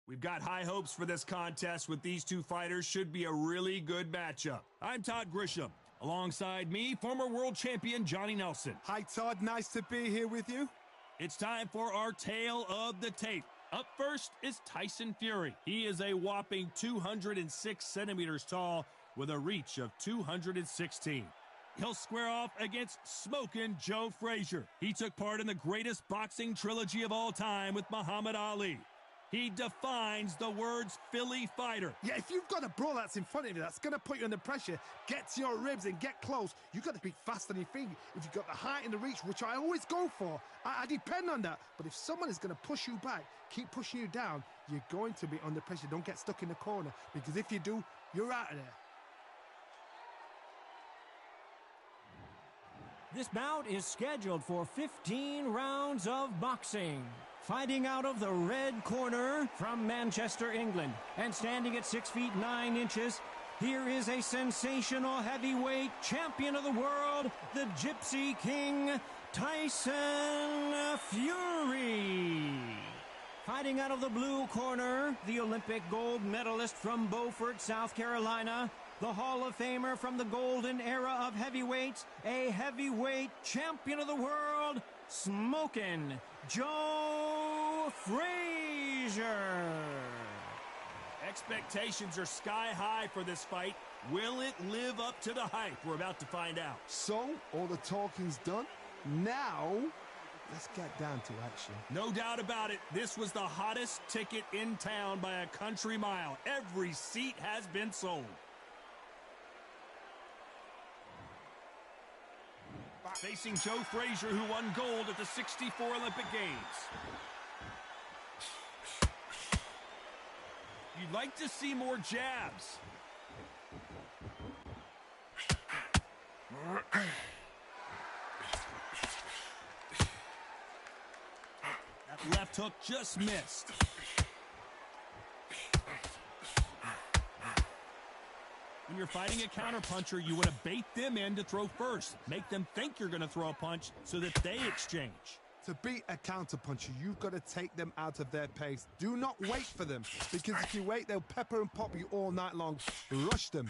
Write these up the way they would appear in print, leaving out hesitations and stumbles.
We've got high hopes for this contest with these two fighters. Should be a really good matchup. I'm Todd Grisham. Alongside me, former world champion Johnny Nelson. Hi, Todd. Nice to be here with you. It's time for our tale of the tape. Up first is Tyson Fury. He is a whopping 206 centimeters tall with a reach of 216. He'll square off against smokin' Joe Frazier. He took part in the greatest boxing trilogy of all time with Muhammad Ali. He defines the words Philly fighter. Yeah, if you've got a brawl that's in front of you, that's going to put you under pressure, get to your ribs and get close, you've got to be fast on your feet. If you've got the height and the reach, which I always go for, I depend on that. But if someone is going to push you back, keep pushing you down, you're going to be under pressure. Don't get stuck in the corner, because if you do, you're out of there. This bout is scheduled for 15 rounds of boxing. Fighting out of the red corner from Manchester, England, and standing at 6 feet 9 inches, here is a sensational heavyweight champion of the world, the Gypsy King, Tyson Fury. Fighting out of the blue corner, the Olympic gold medalist from Beaufort, South Carolina, the Hall of Famer from the golden era of heavyweights, a heavyweight champion of the world, smokin' Joe Frazier. Expectations are sky high for this fight. Will it live up to the hype? We're about to find out. So, all the talking's done. Now, let's get down to action. No doubt about it, this was the hottest ticket in town by a country mile. Every seat has been sold. Facing Joe Frazier, who won gold at the '64 Olympic Games. You'd like to see more jabs. That left hook just missed. When you're fighting a counterpuncher, you want to bait them in to throw first. Make them think you're going to throw a punch so that they exchange. To beat a counterpuncher, you've got to take them out of their pace. Do not wait for them, because if you wait, they'll pepper and pop you all night long. Rush them.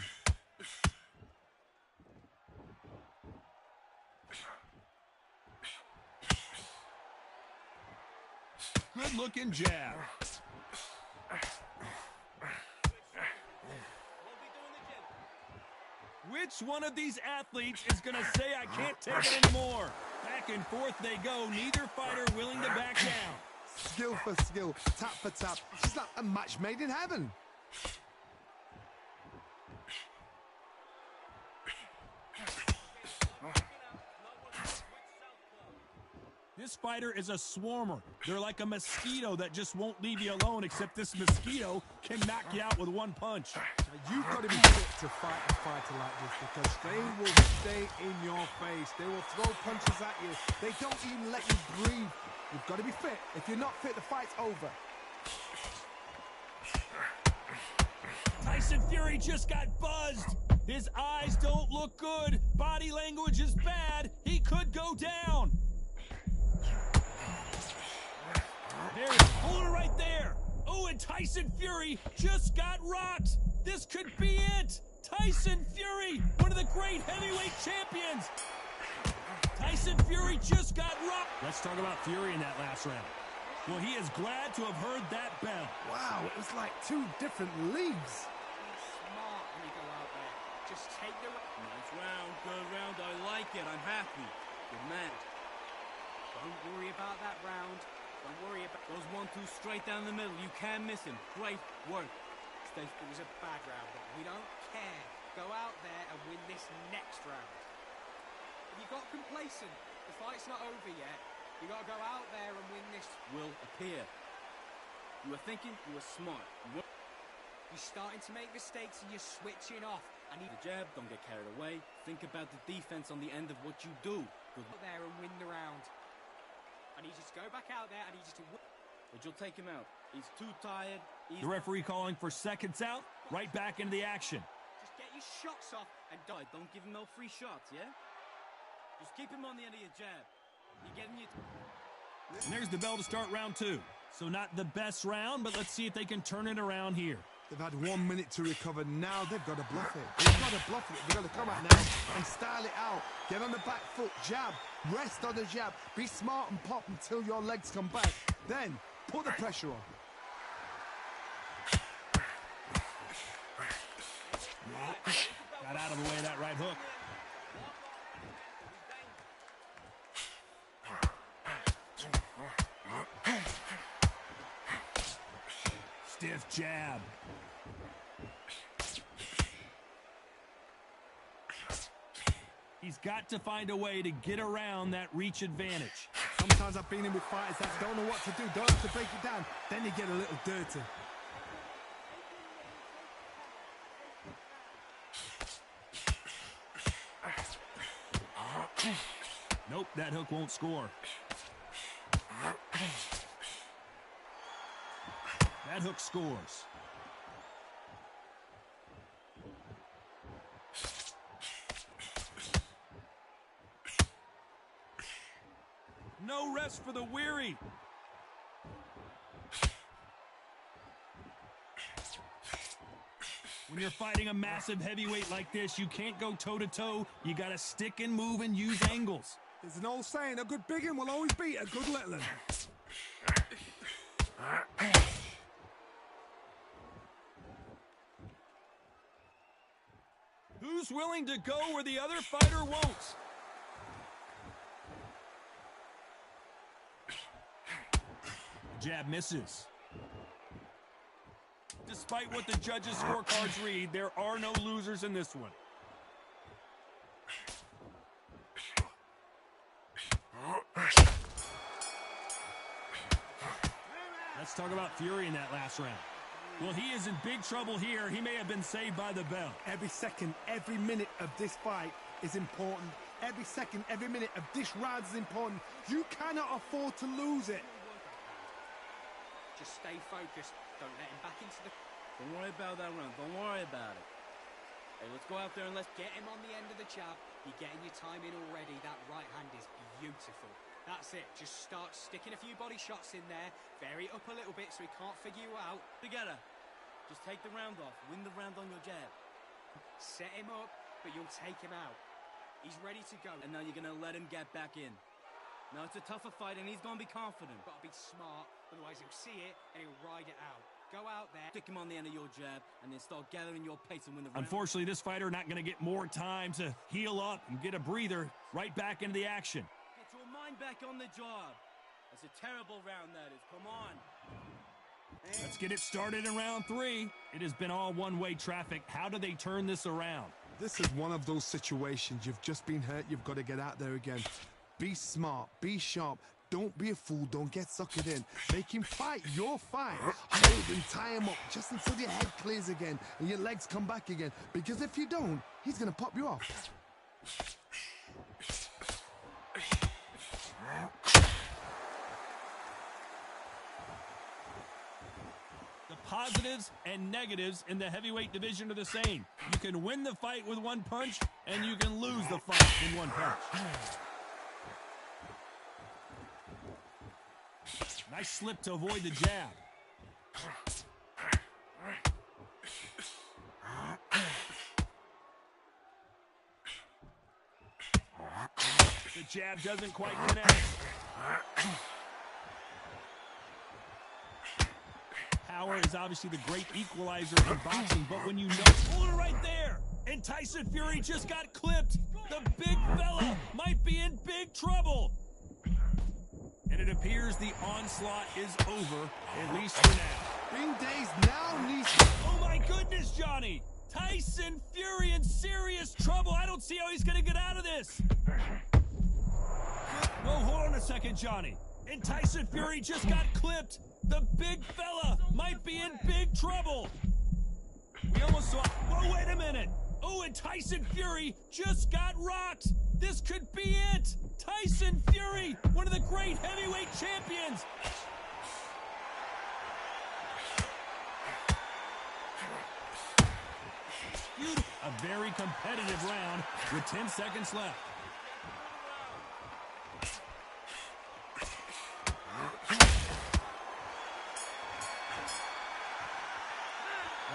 Good-looking jab. Which one of these athletes is going to say, I can't take it anymore? Back and forth they go, neither fighter willing to back down. Skill for skill, tap for tap. It's like a match made in heaven. This fighter is a swarmer. They're like a mosquito that just won't leave you alone, except this mosquito can knock you out with one punch. You've got to be fit to fight a fighter like this, because they will stay in your face. They will throw punches at you. They don't even let you breathe. You've got to be fit. If you're not fit, the fight's over. Tyson Fury just got buzzed. His eyes don't look good. Body language is bad. He could go down. There's hold it right there. Oh, and Tyson Fury just got rocked. This could be it. Tyson Fury, one of the great heavyweight champions. Tyson Fury just got rocked. Let's talk about Fury in that last round. Well, he is glad to have heard that bell. Wow, it was like two different leagues. Smart when you go out there. Just take the... Nice round, good round. I like it. I'm happy. Good man. Don't worry about that round. Don't worry about those 1-2 straight down the middle. You can miss him. Great work. It was a bad round, but we don't care. Go out there and win this next round. If you got complacent, the fight's not over yet. You got to go out there and win this. Will appear. You were thinking, you were smart. You're starting to make mistakes and you're switching off. I need a jab, don't get carried away. Think about the defense on the end of what you do. Good luck there and win the round. I need you to go back out there. I need you to win. But you'll take him out. He's too tired. The referee calling for seconds out. Right back into the action. Just get your shots off and don't give him no free shots, yeah? Just keep him on the end of your jab. You're getting your... And there's the bell to start round two. So not the best round, but let's see if they can turn it around here. They've had 1 minute to recover. Now they've got to bluff it. They've got to bluff it. They've got to come out now and style it out. Get on the back foot, jab, rest on the jab. Be smart and pop until your legs come back. Then put the pressure on. Got out of the way of that right hook. Stiff jab. He's got to find a way to get around that reach advantage. Sometimes I've been in with fighters that don't know what to do, don't have to break it down. Then you get a little dirty. Nope, that hook won't score. That hook scores. No rest for the weary. When you're fighting a massive heavyweight like this, you can't go toe-to-toe. You got to stick and move and use angles. There's an old saying, a good big one will always beat a good little one. Who's willing to go where the other fighter won't? Jab misses. Despite what the judges' scorecards read, there are no losers in this one. Let's talk about Fury in that last round. Well, he is in big trouble here. He may have been saved by the bell. Every second, every minute of this fight is important. Every second, every minute of this round is important. You cannot afford to lose it. Just stay focused. Don't let him back into the... Don't worry about that round. Don't worry about it. Hey, let's go out there and let's Get him on the end of the jab. You're getting your time in already. That right hand is beautiful. That's it. Just start sticking a few body shots in there. Vary it up a little bit so he can't figure you out. together. Just take the round off. Win the round on your jab. Set him up, but you'll take him out. He's ready to go. And now you're going to let him get back in. Now it's a tougher fight and he's going to be confident. Got to be smart, otherwise he'll see it and he'll ride it out. Go out there. Stick him on the end of your jab and then start gathering your pace and win the round. Unfortunately, this fighter not going to get more time to heal up and get a breather. Right back into the action. Get your mind back on the job. That's a terrible round, that is. Come on. Let's get it started in round 3. It has been all one-way traffic. How do they turn this around? This is one of those situations. You've just been hurt. You've got to get out there again. Be smart. Be sharp. Don't be a fool. Don't get suckered in. Make him fight your fight. Hold him, tie him up just until your head clears again and your legs come back again. Because if you don't, he's going to pop you off. The positives and negatives in the heavyweight division are the same. You can win the fight with one punch, and you can lose the fight in one punch. Nice slip to avoid the jab. The jab doesn't quite connect. Power is obviously the great equalizer in boxing, but when you know... Hold it right there! And Tyson Fury just got clipped. The big fella might be in big trouble. And it appears the onslaught is over, at least for now. Bing Days now needs... Oh my goodness, Johnny! Tyson Fury in serious trouble. I don't see how he's going to get out of this. Whoa, hold on a second, Johnny. And Tyson Fury just got clipped. The big fella might be in big trouble. We almost saw... Whoa, wait a minute. Oh, and Tyson Fury just got rocked. This could be it. Tyson Fury, one of the great heavyweight champions. A very competitive round with 10 seconds left.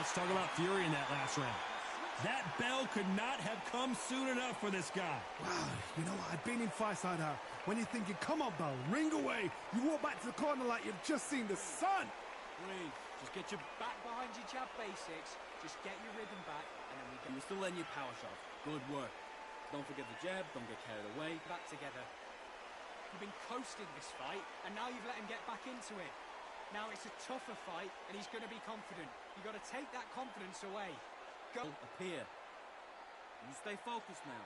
Let's talk about Fury in that last round. That bell could not have come soon enough for this guy. Wow, you know what? I've been in fights like that. When you're thinking, come on, bell, ring away. You walk back to the corner like you've just seen the sun. Breathe. Just get your Back behind your jab basics. Just get your rhythm back, and then we go. You're still letting your power shot. Good work. Don't forget the jab. Don't get carried away. Back together. You've been coasting this fight, and now you've let him get back into it. Now it's a tougher fight, and he's going to be confident. You've got to take that confidence away. Go. Appear. You stay focused now.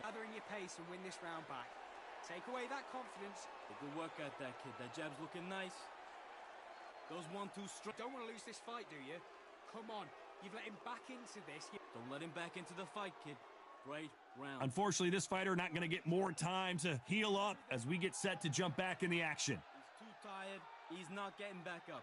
Gathering your pace and win this round back. Take away that confidence. Good work out that kid. That jab's looking nice. Those 1-2 straight. Don't want to lose this fight, do you? Come on. You've let him back into this. Don't let him back into the fight, kid. Great round. Unfortunately, this fighter not going to get more time to heal up as we get set to jump back in the action. He's too tired. He's not getting back up.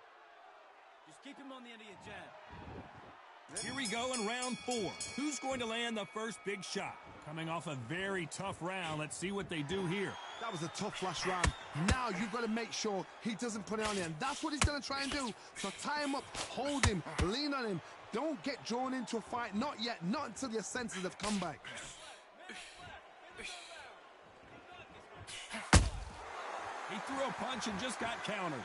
Just keep him on the end of your jab. Here we go in round 4. Who's going to land the first big shot? Coming off a very tough round. Let's see what they do here. That was a tough last round. Now you've got to make sure he doesn't put it on you. And that's what he's going to try and do. So tie him up, hold him, lean on him. Don't get drawn into a fight. Not yet. Not until your senses have come back. He threw a punch and just got countered.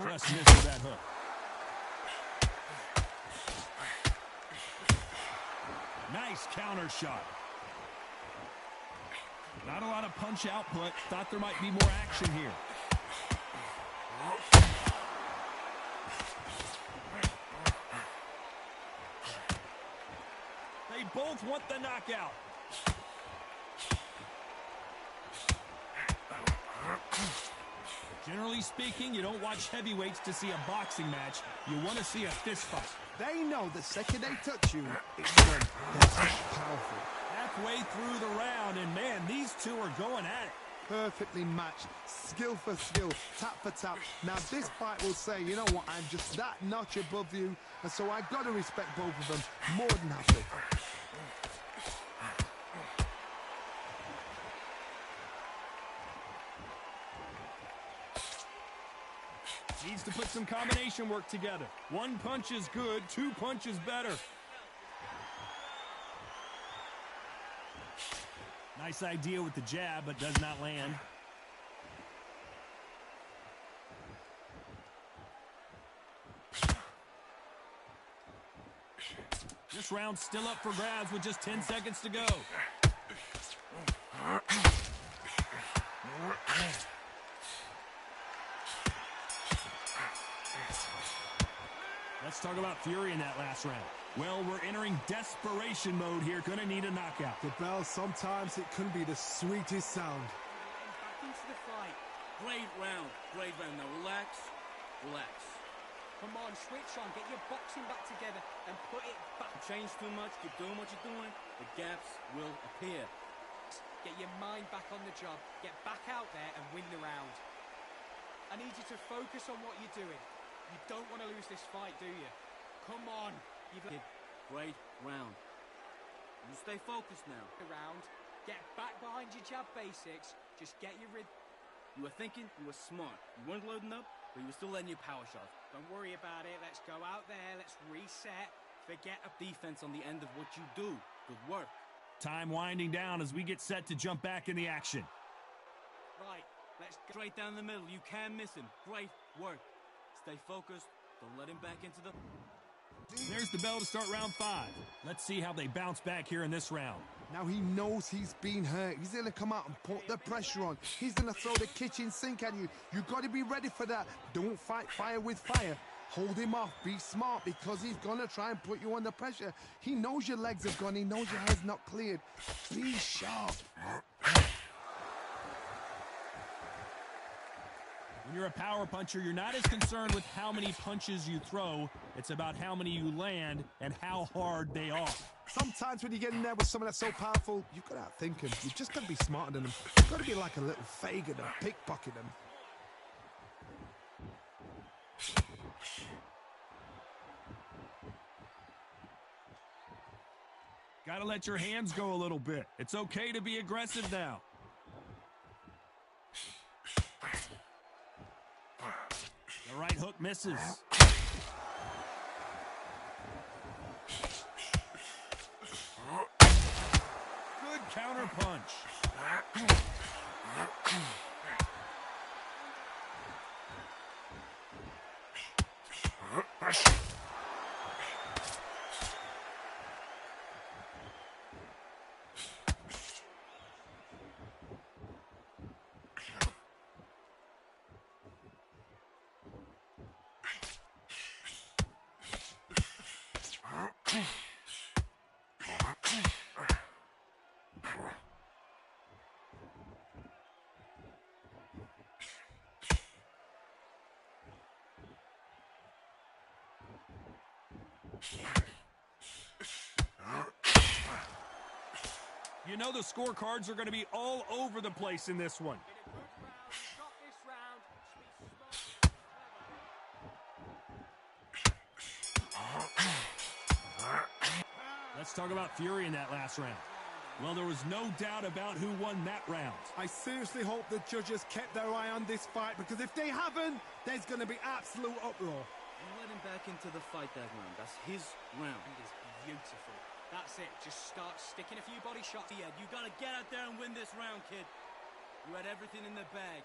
Just missed with that hook. Nice counter shot. Not a lot of punch output. Thought there might be more action here. They both want the knockout. Generally speaking, you don't watch heavyweights to see a boxing match. You want to see a fist fight. They know the second they touch you, it's done. They're powerful. Halfway through the round, and man, these two are going at it. Perfectly matched, skill for skill, tap for tap. Now this fight will say, you know what, I'm just that notch above you, and so I've got to respect both of them more than happy. Needs to put some combination work together. One punch is good, 2 punches better. Nice idea with the jab, but does not land. This round's still up for grabs with just 10 seconds to go. Let's talk about Fury in that last round. Well, we're entering desperation mode here. Gonna need a knockout. The bell, sometimes it can be the sweetest sound. Back into the fight. Great round. Great round. Now relax. Relax. Come on, switch on. Get your boxing back together and put it back. Change too much. Keep doing what you're doing. The gaps will appear. Get your mind back on the job. Get back out there and win the round. I need you to focus on what you're doing. You don't want to lose this fight, do you? Come on. Great round. You stay focused now. Round. Get back behind your jab basics. Just get your rhythm. You were thinking, you were smart. You weren't loading up, but you were still letting your power shots. Don't worry about it. Let's go out there. Let's reset. Forget a defense on the end of what you do. Good work. Time winding down as we get set to jump back in the action. Right. Let's go. Straight down the middle. You can't miss him. Great work. Stay focused. Don't let him back into the... There's the bell to start round 5. Let's see how they bounce back here in this round. Now he knows he's been hurt. He's going to come out and put the pressure on. He's going to throw the kitchen sink at you. You've got to be ready for that. Don't fight fire with fire. Hold him off. Be smart because he's going to try and put you under pressure. He knows your legs have gone. He knows your head's not cleared. Be sharp. When you're a power puncher, you're not as concerned with how many punches you throw. It's about how many you land and how hard they are. Sometimes when you get in there with someone that's so powerful, you've got to outthink him. You've just got to be smarter than him. You've got to be like a little Fagin and pickpocket him. Got to let your hands go a little bit. It's okay to be aggressive now. misses. Good counter punch. You know the scorecards are going to be all over the place in this one. Let's talk about Fury in that last round. Well, there was no doubt about who won that round. I seriously hope the judges kept their eye on this fight, because if they haven't, there's going to be absolute uproar. You let him back into the fight that round. That's his round. It is beautiful. That's it. Just start sticking a few body shots. Yeah, you got to get out there and win this round, kid. You had everything in the bag.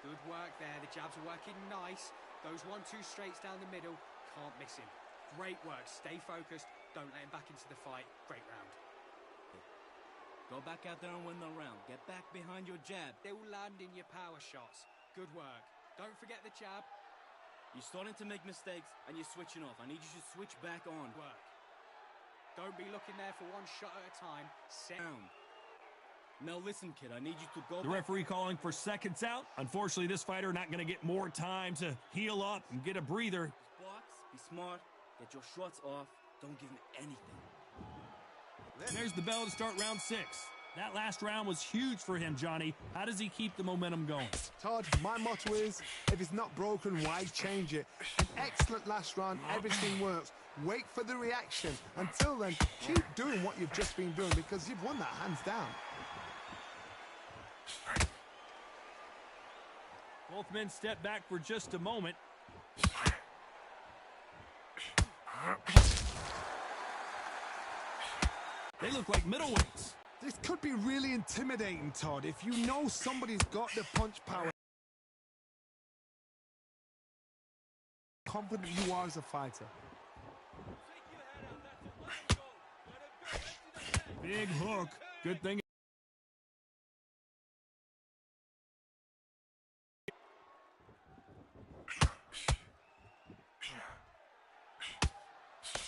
Good work there. The jabs are working nice. Those 1-2 straights down the middle. Can't miss him. Great work. Stay focused. Don't let him back into the fight. Great round. Go back out there and win the round. Get back behind your jab. Still landing your power shots. Good work. Don't forget the jab. You're starting to make mistakes and you're switching off. I need you to switch back on. Work. Don't be looking there for one shot at a time. Set down. Now listen, kid, I need you to go. The referee calling for seconds out. Unfortunately, this fighter not going to get more time to heal up and get a breather. Box, be smart, get your shots off. Don't give him anything. There's the bell to start round 6. That last round was huge for him, Johnny. How does he keep the momentum going? Todd, my motto is, if it's not broken, why change it? An excellent last round, everything works. Wait for the reaction. Until then, keep doing what you've just been doing, because you've won that hands down. Both men step back for just a moment. They look like middleweights. This could be really intimidating, Todd, if you know somebody's got the punch power. Confident you are as a fighter. Big hook. Good thing.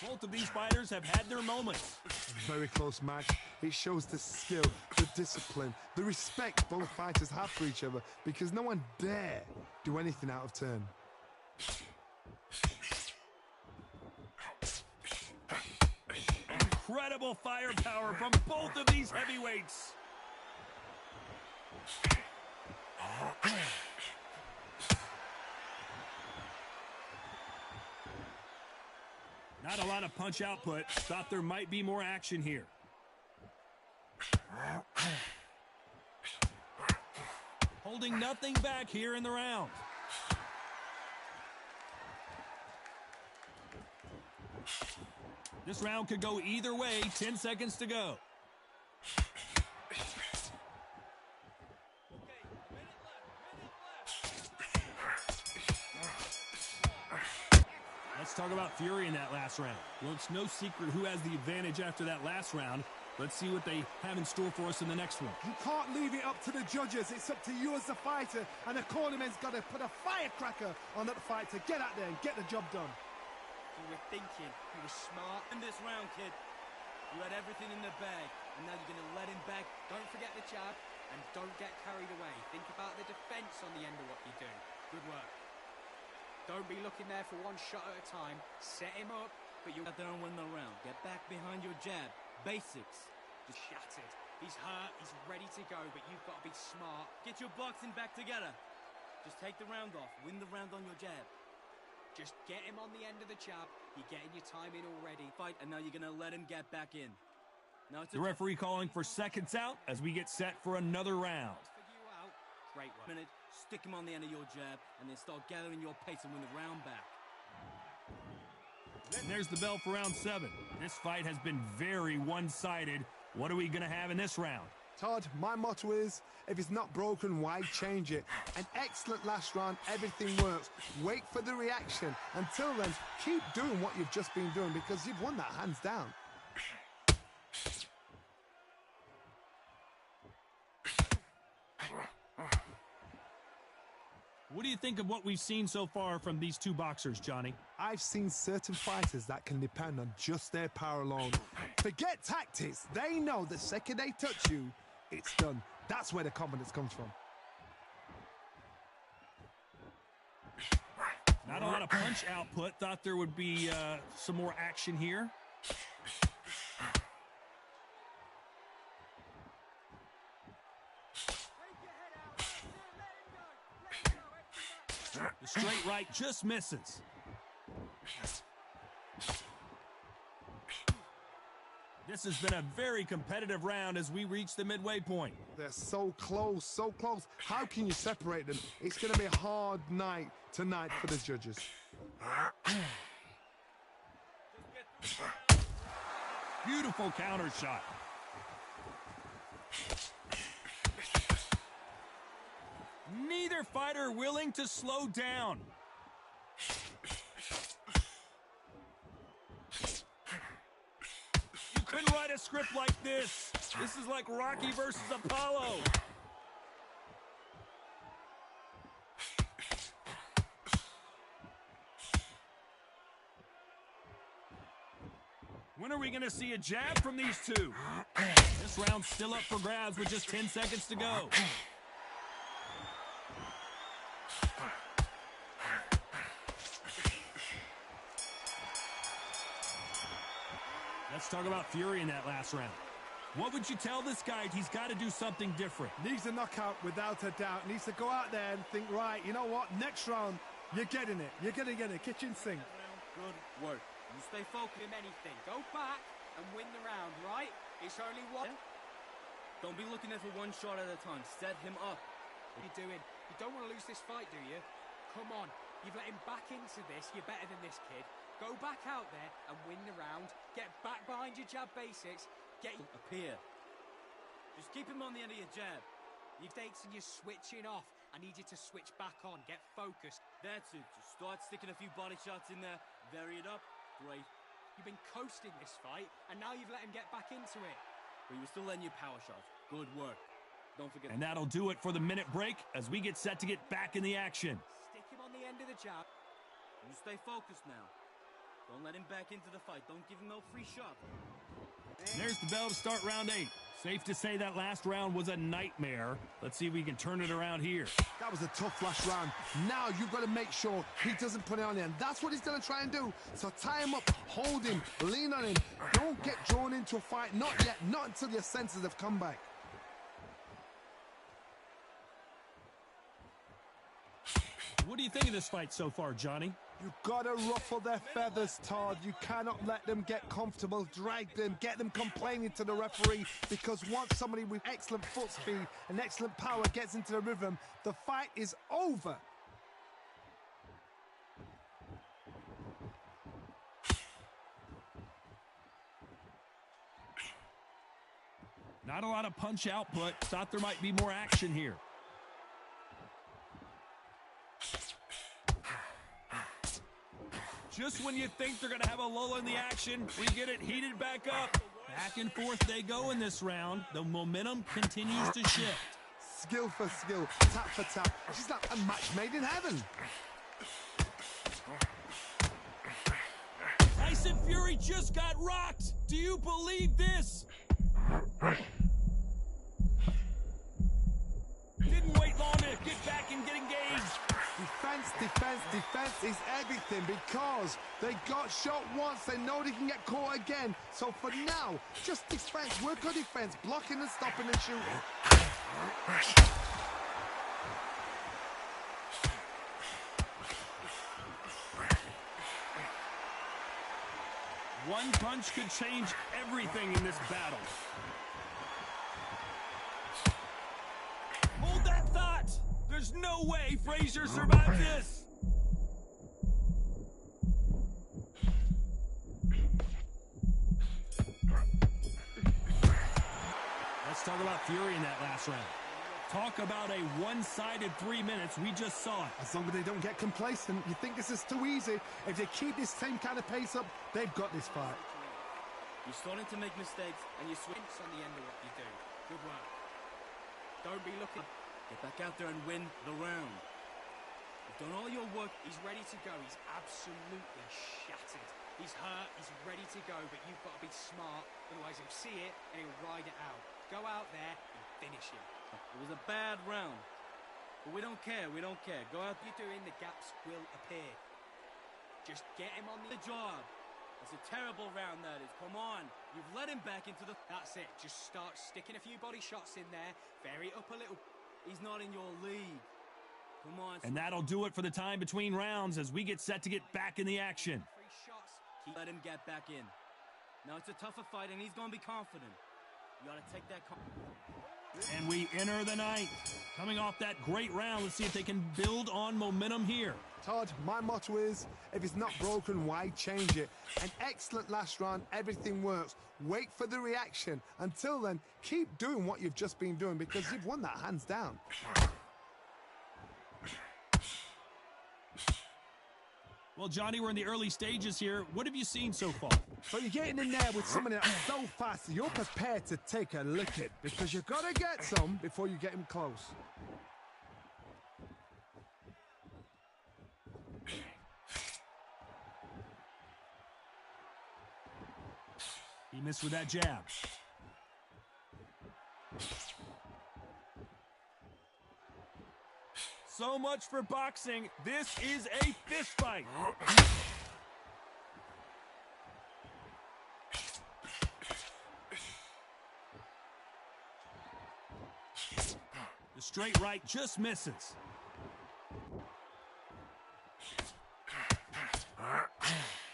Both of these fighters have had their moments. Very close match. It shows the skill, the discipline, the respect both fighters have for each other, because no one dare do anything out of turn. Incredible firepower from both of these heavyweights. Not a lot of punch output. Thought there might be more action here. Holding nothing back here in the round. This round could go either way. 10 seconds to go. Let's talk about Fury in that last round. Well, it's no secret who has the advantage after that last round. Let's see what they have in store for us in the next one. You can't leave it up to the judges. It's up to you as the fighter, and the cornerman's got to put a firecracker on that fight to get out there and get the job done. You were thinking, you were smart. In this round, kid, you had everything in the bag, and now you're going to let him back. Don't forget the jab, and don't get carried away. Think about the defense on the end of what you're doing. Good work. Don't be looking there for one shot at a time. Set him up, but you out there and win the round. Get back behind your jab. Basics. Just shattered. He's hurt, he's ready to go, but you've got to be smart. Get your boxing back together. Just take the round off. Win the round on your jab. Just get him on the end of the jab. You're getting your time in already. Fight, and now you're going to let him get back in. Now it's the referee calling for seconds out as we get set for another round. Great work. Minute, Stick him on the end of your jab, and then start gathering your pace and win the round back. And there's the bell for round 7. This fight has been very one-sided. What are we going to have in this round? Todd, my motto is, if it's not broken, why change it? An excellent last round, everything works. Wait for the reaction. Until then, keep doing what you've just been doing because you've won that hands down. What do you think of what we've seen so far from these two boxers, Johnny? I've seen certain fighters that can depend on just their power alone. Forget tactics. They know the second they touch you, it's done. That's where the confidence comes from. Not a lot of punch output. Thought there would be some more action here. The straight right just misses. This has been a very competitive round as we reach the midway point. They're so close, so close. How can you separate them? It's going to be a hard night tonight for the judges. Beautiful counter shot. Neither fighter willing to slow down. You couldn't write a script like this. This is like Rocky versus Apollo. When are we going to see a jab from these two? This round's still up for grabs with just 10 seconds to go. Let's talk about Fury in that last round. What would you tell this guy? He's got to do something different. Needs a knockout without a doubt. Needs to go out there and think, right, you know what? Next round, you're getting it. You're going to get it. Kitchen sink. Good work. You stay focused on anything. Go back and win the round, right? It's only one. Yeah. Don't be looking at it for one shot at a time. Set him up. What are you doing? You don't want to lose this fight, do you? Come on. You've let him back into this. You're better than this kid. Go back out there and win the round. Get back behind your jab basics. Get up here. Just keep him on the end of your jab. Mistakes and you're switching off. I need you to switch back on. Get focused. That's it. Just start sticking a few body shots in there. Vary it up. Great. You've been coasting this fight, and now you've let him get back into it. But you were still letting your power shots. Good work. Don't forget. And that'll do it for the minute break as we get set to get back in the action. Stick him on the end of the jab. You stay focused now. Don't let him back into the fight. Don't give him no free shot. There's the bell to start round 8. Safe to say that last round was a nightmare. Let's see if we can turn it around here. That was a tough last round. Now you've got to make sure he doesn't put it on him. That's what he's going to try and do. So tie him up, hold him, lean on him. Don't get drawn into a fight. Not yet. Not until your senses have come back. What do you think of this fight so far, Johnny? You've got to ruffle their feathers, Todd. You cannot let them get comfortable, drag them, get them complaining to the referee, because once somebody with excellent foot speed and excellent power gets into the rhythm, the fight is over. Not a lot of punch output. Thought there might be more action here. Just when you think they're going to have a lull in the action, we get it heated back up. Back and forth they go in this round. The momentum continues to shift. Skill for skill, tap for tap. She's like a match made in heaven. Tyson Fury just got rocked. Do you believe this? Didn't wait long to get back and get engaged. Defense, defense, defense is everything because they got shot once. They know they can get caught again. So for now, just defense, work on defense, blocking and stopping and shooting. One punch could change everything in this battle. Hold that thought. There's There's no way Frazier survives this. Let's talk about Fury in that last round. Talk about a one-sided 3 minutes. We just saw it. As long as they don't get complacent, you think this is too easy. If they keep this same kind of pace up, they've got this fight. You're starting to make mistakes, and you switch On the end of what you do. Good work. Don't be looking. Get back out there and win the round. You've done all your work. He's ready to go. He's absolutely shattered. He's hurt. He's ready to go, but you've got to be smart. Otherwise, he'll see it and he'll ride it out. Go out there and finish him. It was a bad round, but we don't care. We don't care. Go out. You're doing, the gaps will appear. Just get him on the job. It's a terrible round, that is. Come on. You've let him back into the... That's it. Just start sticking a few body shots in there. Vary it up a little. He's not in your league. Come on. And that'll do it for the time between rounds as we get set to get back in the action. 3 shots. Let him get back in. Now it's a tougher fight, and he's going to be confident. You got to take that... And we enter the ninth. Coming off that great round, let's see if they can build on momentum here. Todd, my motto is, if it's not broken, why change it? An excellent last round, everything works. Wait for the reaction. Until then, keep doing what you've just been doing because you've won that hands down. Well, Johnny, we're in the early stages here. What have you seen so far? So you're getting in there with someone that's so fast, you're prepared to take a lick it because you've got to get some before you get him close. He missed with that jab. So much for boxing. This is a fist fight. The straight right just misses.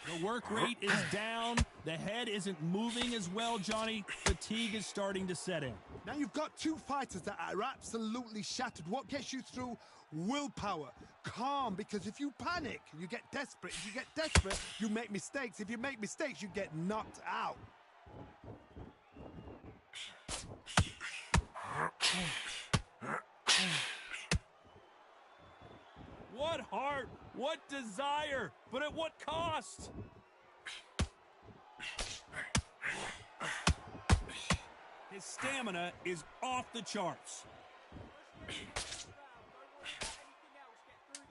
The work rate is down. The head isn't moving as well, Johnny. Fatigue is starting to set in. Now you've got 2 fighters that are absolutely shattered. What gets you through? Willpower. Calm, because if you panic, you get desperate. If you get desperate, you make mistakes. If you make mistakes, you get knocked out. What heart, what desire, but at what cost? His stamina is off the charts.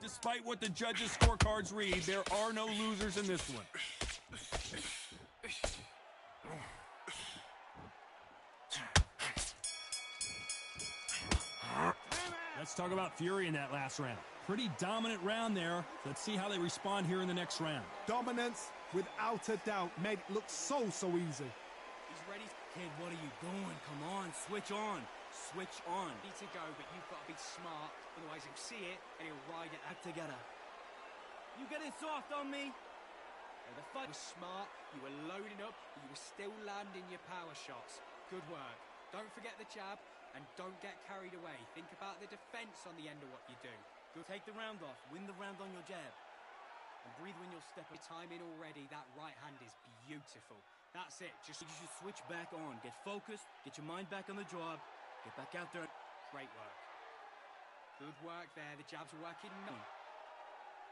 Despite what the judges' scorecards read, there are no losers in this one. Let's talk about Fury in that last round. Pretty dominant round there. Let's see how they respond here in the next round. Dominance, without a doubt, made it look so easy. He's ready. Kid, what are you doing? Come on, switch on. Switch on. Need to go, but you've got to be smart. Otherwise, he'll see it and he'll ride it out. Back together. You getting soft on me? And the fight was smart. You were loading up, but you were still landing your power shots. Good work. Don't forget the jab, and don't get carried away. Think about the defense on the end of what you do. Good. Take the round off. Win the round on your jab. And breathe when you'll step up. Your timing already. That right hand is beautiful. That's it. Just you should switch back on. Get focused. Get your mind back on the job. Get back out there. Great work. Good work there. The jab's working.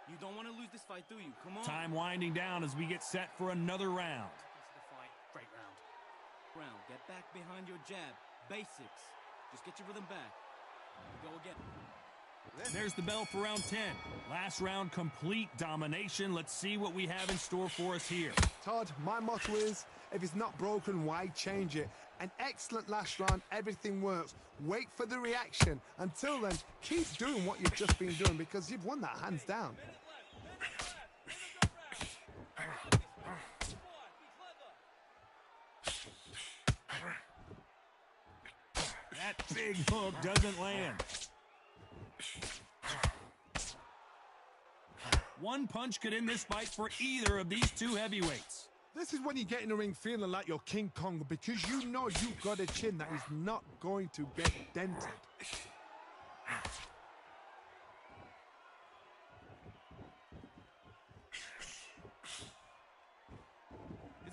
You don't want to lose this fight, do you? Come on. Time winding down as we get set for another round. Into the fight. Great round. Get back behind your jab. Basics. Just get your rhythm back. Go again. There's the bell for round 10. Last round, complete domination. Let's see what we have in store for us here. Todd, my motto is, if it's not broken, why change it? An excellent last round, everything works. Wait for the reaction. Until then, keep doing what you've just been doing because you've won that hands down. That big hook doesn't land. One punch could end this fight for either of these 2 heavyweights. This is when you get in the ring feeling like you're King Kong because you know you've got a chin that is not going to get dented.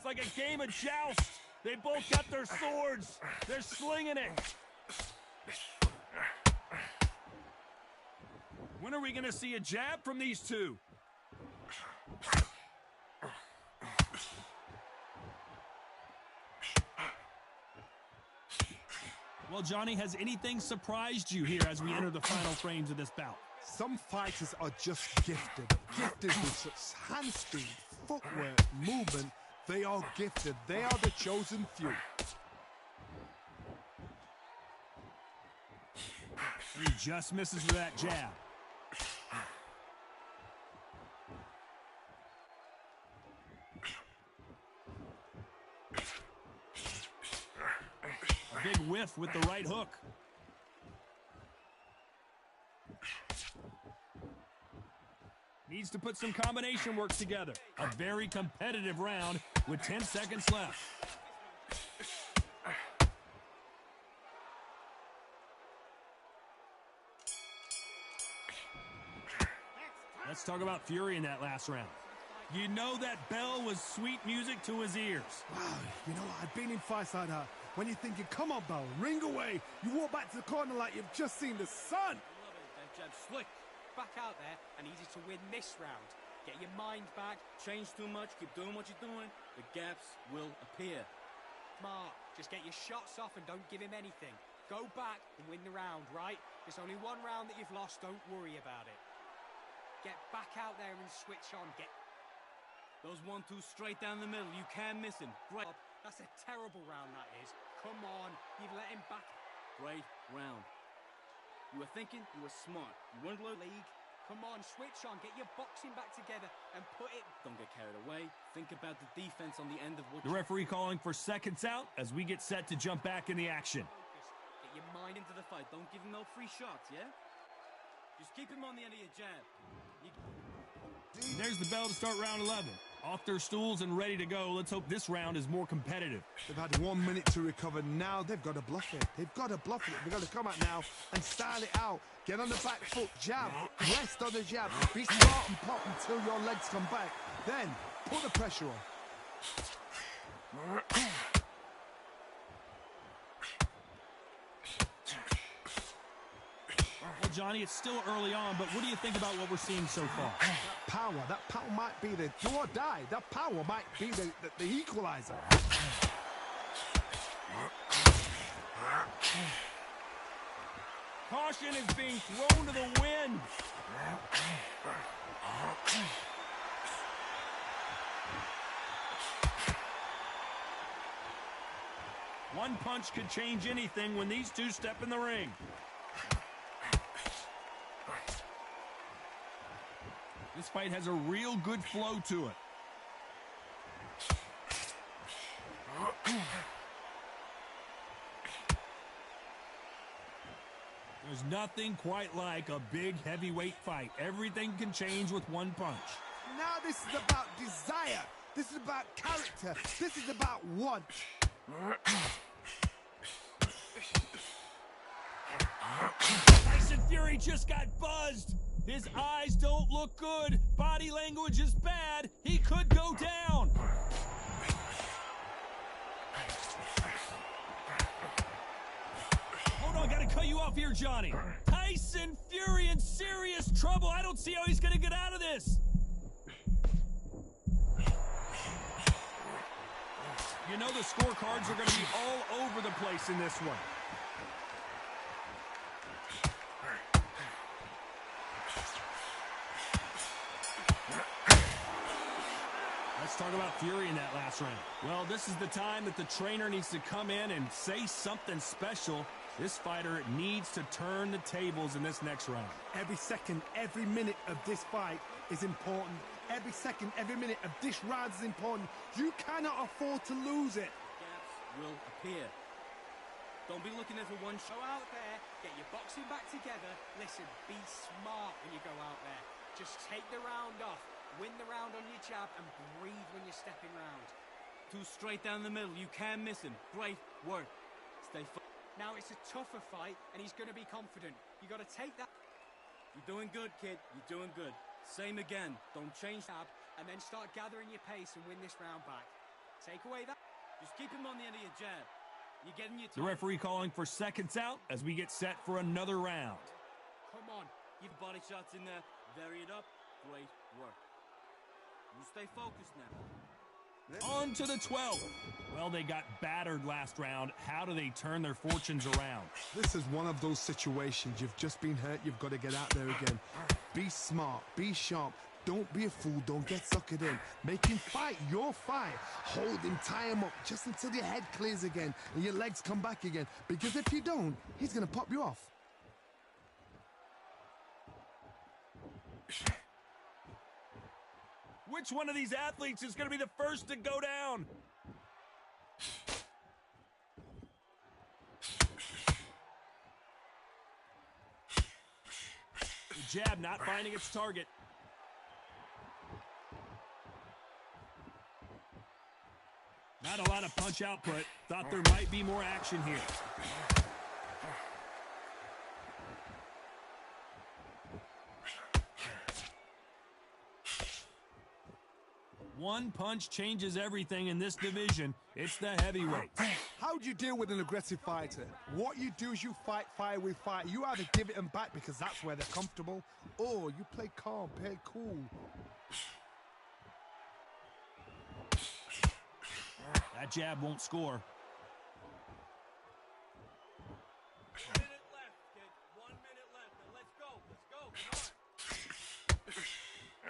It's like a game of joust. They both got their swords. They're slinging it. When are we going to see a jab from these two? Well, Johnny, has anything surprised you here as we enter the final frames of this bout? Some fighters are just gifted. Gifted with such hand speed, footwork, movement. They are gifted. They are the chosen few. He just misses with that jab. A big whiff with the right hook. Needs to put some combination work together. A very competitive round with 10 seconds left. Let's talk about Fury in that last round. You know that bell was sweet music to his ears. Wow, you know what? I've been in fights like that. When you're thinking, come on, Bell, ring away. You walk back to the corner like you've just seen the sun. Love it. That jab's slick. Back out there and easy to win this round. Get your mind back. Change too much, keep doing what you're doing, the gaps will appear. Smart. Just get your shots off and don't give him anything. Go back and win the round, right? There's only one round that you've lost. Don't worry about it. Get back out there and switch on. Get Those 1-2 straight down the middle, you can't miss him. Great. That's a terrible round, that is. Come on, you've let him back. Great round. You were thinking, you were smart. You weren't low League. Come on, switch on. Get your boxing back together and put it. Don't get carried away. Think about the defense on the end of what The referee calling for seconds out as we get set to jump back in the action. Focus. Get your mind into the fight. Don't give him no free shots, yeah? Just keep him on the end of your jab. There's the bell to start round 11. Off their stools and ready to go. Let's hope this round is more competitive. They've had 1 minute to recover. Now they've got to bluff it. They've got to bluff it. They've got to come out now and style it out. Get on the back foot, jab, rest on the jab. Be smart and pop until your legs come back. Then put the pressure on. Well, Johnny, it's still early on, but what do you think about what we're seeing so far? That power might be the do or die. That power might be the equalizer. Caution is being thrown to the wind. One punch could change anything when these two step in the ring. This fight has a real good flow to it. There's nothing quite like a big heavyweight fight. Everything can change with one punch. Now this is about desire. This is about character. This is about want. Tyson Fury just got buzzed. His eyes don't look good. Body language is bad. He could go down. Hold on, gotta cut you off here, Johnny. Tyson Fury in serious trouble. I don't see how he's gonna get out of this. You know the scorecards are gonna be all over the place in this one. Let's talk about Fury in that last round. Well, this is the time that the trainer needs to come in and say something special. This fighter needs to turn the tables in this next round. Every second, every minute of this fight is important. Every second, every minute of this round is important. You cannot afford to lose it. Gaps will appear. Don't be looking at for one shot. Go out there, get your boxing back together. Listen, be smart when you go out there. Just take the round off. Win the round on your jab and breathe when you're stepping round. 2 straight down the middle. You can't miss him. Great work. Stay focused. Now it's a tougher fight, and he's going to be confident. You got to take that. You're doing good, kid. You're doing good. Same again. Don't change. Jab, and then start gathering your pace and win this round back. Take away that. Just keep him on the end of your jab. You're getting your The referee calling for seconds out as we get set for another round. Come on. You've body shots in there. Vary it up. Great work. You stay focused now. On to the 12th. Well, they got battered last round. How do they turn their fortunes around? This is one of those situations. You've just been hurt. You've got to get out there again. Be smart. Be sharp. Don't be a fool. Don't get suckered in. Make him fight your fight. Hold him. Tie him up just until your head clears again and your legs come back again. Because if you don't, he's going to pop you off. Which one of these athletes is going to be the first to go down? The jab not finding its target. Not a lot of punch output. Thought there might be more action here. One punch changes everything in this division. It's the heavyweights. How do you deal with an aggressive fighter? What you do is you fight fire with fire. You either give it them back because that's where they're comfortable, or you play calm, play cool. That jab won't score. 1 minute left, kid. 1 minute left. Now let's go. Let's go. Come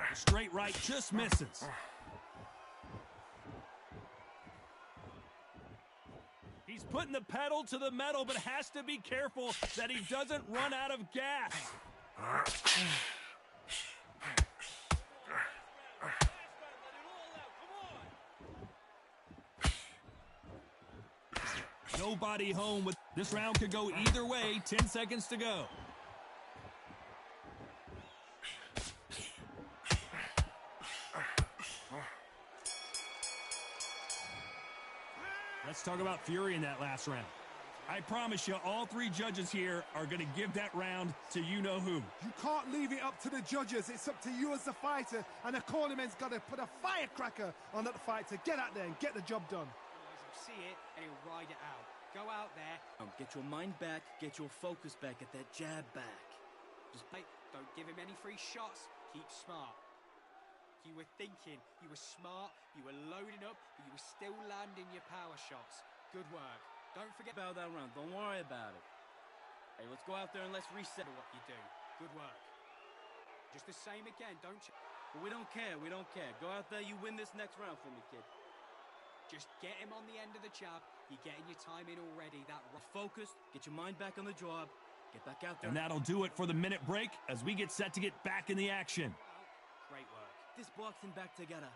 on. The straight right just misses. He's putting the pedal to the metal, but has to be careful that he doesn't run out of gas. Nobody home with this round could go either way. 10 seconds to go. Let's talk about Fury in that last round. I promise you, all three judges here are going to give that round to you-know-who. You can't leave it up to the judges. It's up to you as the fighter, and the cornerman's got to put a firecracker on that fight to get out there and get the job done. He'll see it, and he'll ride it out. Go out there. Get your mind back. Get your focus back. Get that jab back. Just play. Don't give him any free shots. Keep smart. You were thinking, you were smart, you were loading up, but you were still landing your power shots. Good work. Don't forget About that round. Don't worry about it. Hey, let's go out there and let's reset what you do. Good work. Just the same again, don't you? But we don't care. We don't care. Go out there. You win this next round for me, kid. Just get him on the end of the jab. You're getting your time in already. That focused. Get your mind back on the job. Get back out there. And that'll do it for the minute break as we get set to get back in the action. Great work. This boxing back together.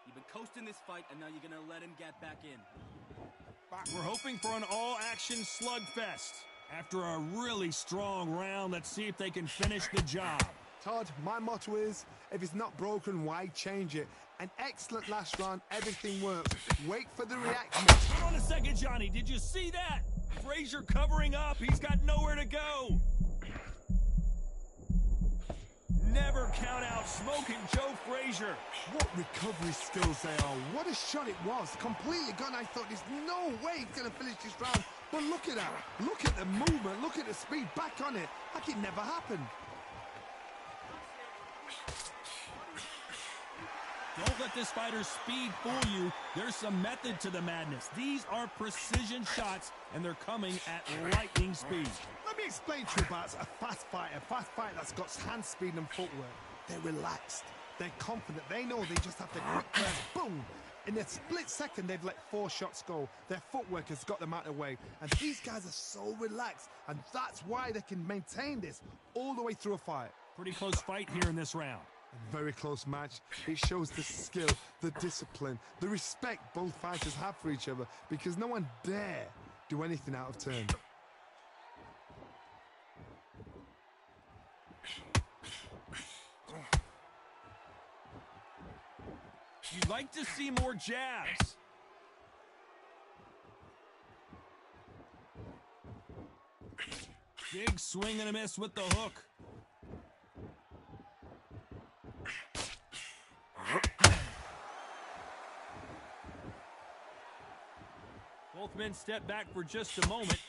You've been coasting this fight, and now you're going to let him get back in. We're hoping for an all-action slugfest. After a really strong round, let's see if they can finish the job. Todd, my motto is, if it's not broken, why change it? An excellent last round, everything works. Wait for the reaction. Hold on a second, Johnny. Did you see that? Frazier covering up. He's got nowhere to go. Never count out Smoking Joe Frazier. What recovery skills they are. What a shot it was. Completely gone. I thought there's no way he's going to finish this round. But look at that. Look at the movement. Look at the speed. Back on it. Like it never happened. Don't let this fighter's speed fool you. There's some method to the madness. These are precision shots, and they're coming at lightning speed. Let me explain to you about a fast fighter that's got hand speed and footwork. They're relaxed. They're confident. They know they just have to quick press. Boom! In a split second, they've let 4 shots go. Their footwork has got them out of the way. And these guys are so relaxed. And that's why they can maintain this all the way through a fight. Pretty close fight here in this round. A very close match. It shows the skill, the discipline, the respect both fighters have for each other, because no one dare do anything out of turn. You'd like to see more jabs. Big swing and a miss with the hook. Both men step back for just a moment.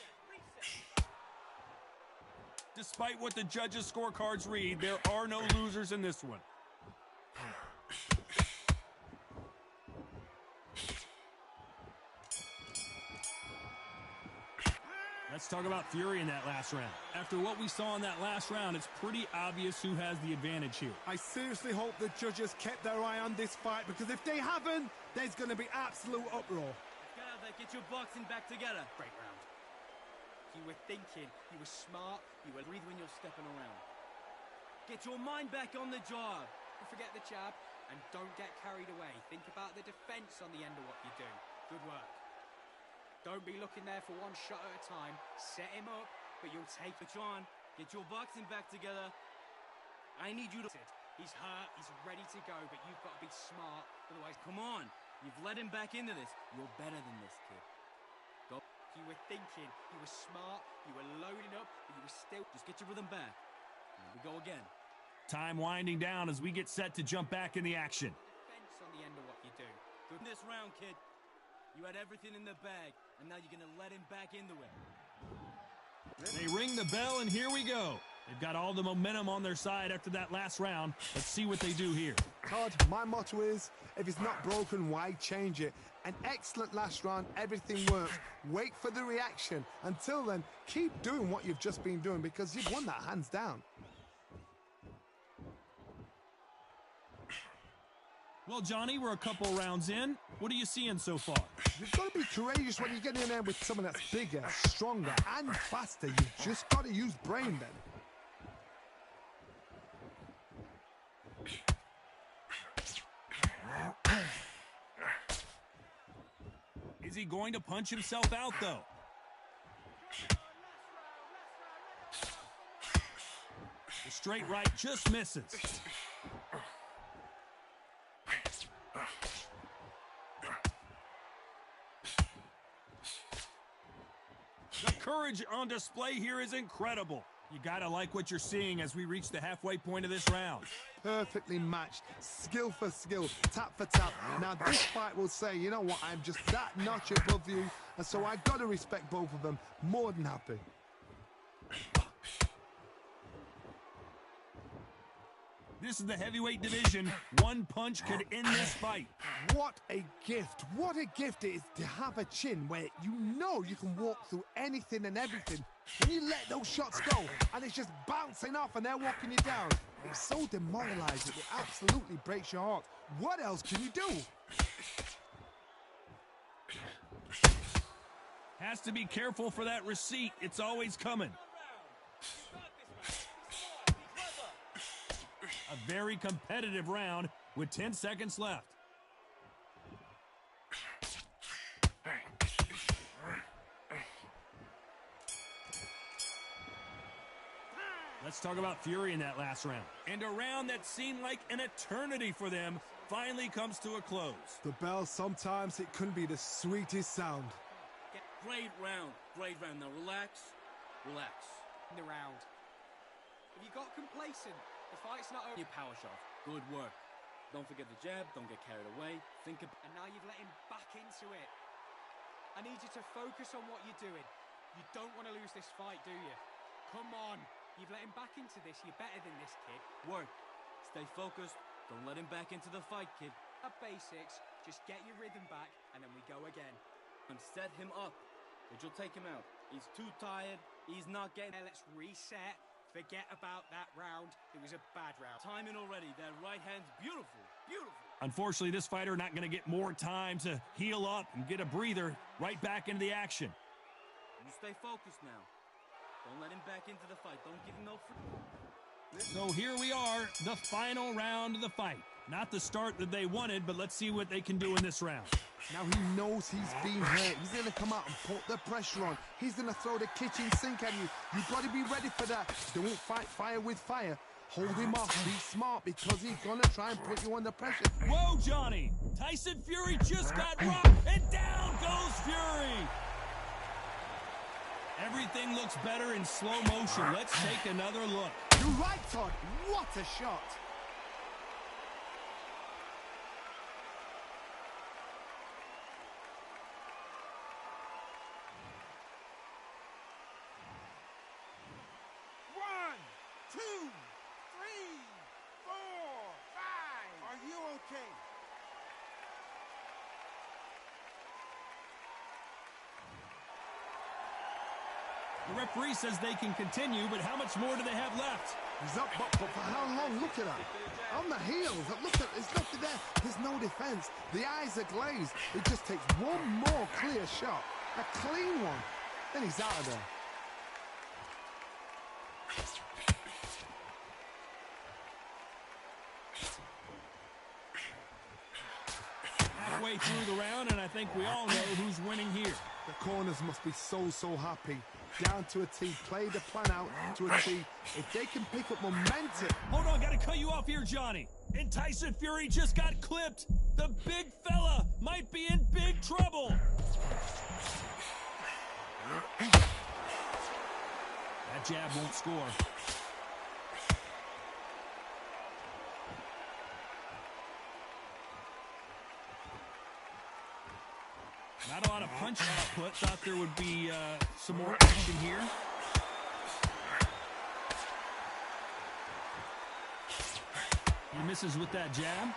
Despite what the judges' scorecards read, there are no losers in this one. Let's talk about Fury in that last round. After what we saw in that last round, it's pretty obvious who has the advantage here. I seriously hope the judges kept their eye on this fight, because if they haven't, there's going to be absolute uproar. Get out there, get your boxing back together. Great round. You were thinking, you were smart, you were Breathe when you're stepping around. Get your mind back on the job. forget the jab, and don't get carried away. Think about the defense on the end of what you do. Good work. Don't be looking there for one shot at a time. Set him up, but you'll take it on. Get your boxing back together. I need you to... He's hurt, he's ready to go, but you've got to be smart. Otherwise, come on. You've let him back into this. You're better than this, kid. Go. You were thinking, you were smart, you were loading up, but you were still... Just get your rhythm back. Here we go again. Time winding down as we get set to jump back in the action. Defense on the end of what you do. Good. This round, kid. You had everything in the bag, and now you're going to let him back into it. They ring the bell, and here we go. They've got all the momentum on their side after that last round. Let's see what they do here. Todd, my motto is, if it's not broken, why change it? An excellent last round, everything works. Wait for the reaction. Until then, keep doing what you've just been doing, because you've won that hands down. Well, Johnny, we're a couple rounds in. What are you seeing so far? You've got to be courageous when you get in there with someone that's bigger, stronger, and faster. You've just got to use brain then. Is he going to punch himself out, though? The straight right just misses. The courage on display here is incredible. You gotta like what you're seeing as we reach the halfway point of this round. Perfectly matched, skill for skill, tap for tap. Now this fight will say, you know what, I'm just that notch above you, and so I gotta respect both of them. More than happy. This is the heavyweight division. One punch could end this fight. What a gift. What a gift it is to have a chin where you know you can walk through anything and everything. When you let those shots go and it's just bouncing off and they're walking you down, it's so demoralizing. It absolutely breaks your heart. What else can you do? Has to be careful for that receipt. It's always coming. A very competitive round with 10 seconds left. Let's talk about Fury in that last round. And a round that seemed like an eternity for them finally comes to a close. The bell, sometimes it can be the sweetest sound. Great round. Great round. Now relax. Relax. In the round. Have you got complacent? The fight's not over. Your power shot. Good work. Don't forget the jab. Don't get carried away. Think about... And now you've let him back into it. I need you to focus on what you're doing. You don't want to lose this fight, do you? Come on. You've let him back into this. You're better than this, kid. Work. Stay focused. Don't let him back into the fight, kid. At basics, just get your rhythm back, and then we go again. And set him up, but you'll take him out. He's too tired. He's not getting... Let's reset. Forget about that round. It was a bad round. Timing already. That right hand's beautiful. Beautiful. Unfortunately, this fighter not going to get more time to heal up and get a breather. Right back into the action. You stay focused now. Don't let him back into the fight. Don't give him no free. So here we are, the final round of the fight. Not the start that they wanted, but let's see what they can do in this round. Now he knows he's been hurt. He's going to come out and put the pressure on. He's going to throw the kitchen sink at you. You've got to be ready for that. Don't fight fire with fire. Hold him off. Be smart, because he's going to try and put you under pressure. Whoa, Johnny! Tyson Fury just got rocked, and down goes Fury! Everything looks better in slow motion. Let's take another look. You're right, Todd. What a shot. 2, 3, 4, 5. Are you okay? The referee says they can continue, but how much more do they have left? He's up, but for how long? Look at that. On the heels. Look at, there's nothing there. There's no defense. The eyes are glazed. It just takes one more clear shot. A clean one. Then he's out of there. Halfway through the round, and I think we all know who's winning here. The corners must be so happy. Down to a T. Play the plan out to a T. If they can pick up momentum. Hold on, gotta cut you off here, Johnny. And Tyson Fury just got clipped. The big fella might be in big trouble. That jab won't score. Not a lot of punch output. Thought there would be some more action here. He misses with that jab.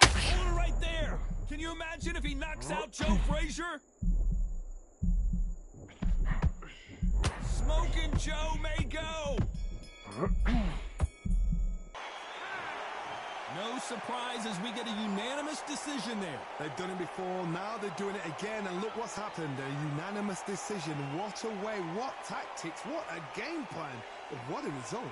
Hold it right there. Can you imagine if he knocks out Joe Frazier? Smoking Joe may go. No surprise as we get a unanimous decision there. They've done it before, now they're doing it again, and look what's happened. A unanimous decision. What a way, what tactics, what a game plan. But what a result.